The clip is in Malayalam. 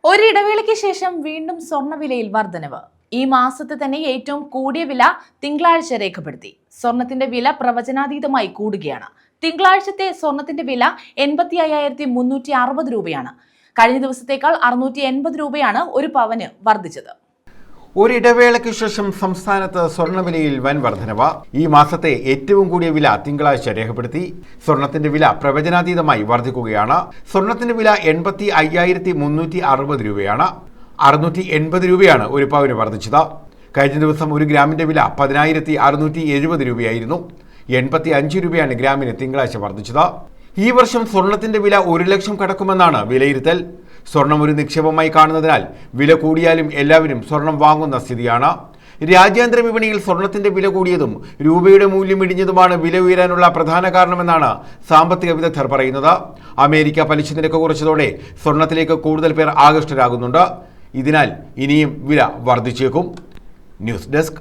ഒരിടവേളയ്ക്ക് ശേഷം വീണ്ടും സ്വർണ്ണവിലയിൽ വർധനവ്. ഈ മാസത്തെ തന്നെ ഏറ്റവും കൂടിയ വില തിങ്കളാഴ്ച രേഖപ്പെടുത്തി. സ്വർണത്തിന്റെ വില പ്രവചനാതീതമായി കൂടുകയാണ്. തിങ്കളാഴ്ചത്തെ സ്വർണത്തിന്റെ വില 85,360 രൂപയാണ്. കഴിഞ്ഞ ദിവസത്തേക്കാൾ 680 രൂപയാണ് ഒരു പവന് വർദ്ധിച്ചത്. ഒരിടവേളയ്ക്ക് ശേഷം സംസ്ഥാനത്ത് സ്വർണ്ണവിലയിൽ വൻ വർധനവ്. ഈ മാസത്തെ ഏറ്റവും കൂടിയ വില തിങ്കളാഴ്ച രേഖപ്പെടുത്തി. സ്വർണത്തിന്റെ വില പ്രവചനാതീതമായി വർദ്ധിക്കുകയാണ്. സ്വർണത്തിന്റെ വില 85,360 രൂപയാണ്. 680 രൂപയാണ് ഒരു പവന് വർദ്ധിച്ചത്. കഴിഞ്ഞ ദിവസം ഒരു ഗ്രാമിന്റെ വില 10,670 രൂപയായിരുന്നു. 85 രൂപയാണ് ഗ്രാമിന് തിങ്കളാഴ്ച വർദ്ധിച്ചത്. ഈ വർഷം സ്വർണത്തിന്റെ വില 1 ലക്ഷം കടക്കുമെന്നാണ് വിലയിരുത്തൽ. സ്വർണം ഒരു നിക്ഷേപമായി കാണുന്നതിനാൽ വില കൂടിയാലും എല്ലാവരും സ്വർണം വാങ്ങുന്ന സ്ഥിതിയാണ്. രാജ്യാന്തര വിപണിയിൽ സ്വർണത്തിന്റെ വില കൂടിയതും രൂപയുടെ മൂല്യം ഇടിഞ്ഞതുമാണ് വില ഉയരാനുള്ള പ്രധാന കാരണമെന്നാണ് സാമ്പത്തിക വിദഗ്ധർ പറയുന്നത്. അമേരിക്ക പലിശ നിരക്ക് കുറച്ചതോടെ സ്വർണത്തിലേക്ക് കൂടുതൽ പേർ ആകൃഷ്ടരാകുന്നുണ്ട്. ഇതിനാൽ ഇനിയും വില വർദ്ധിച്ചേക്കും. News desk.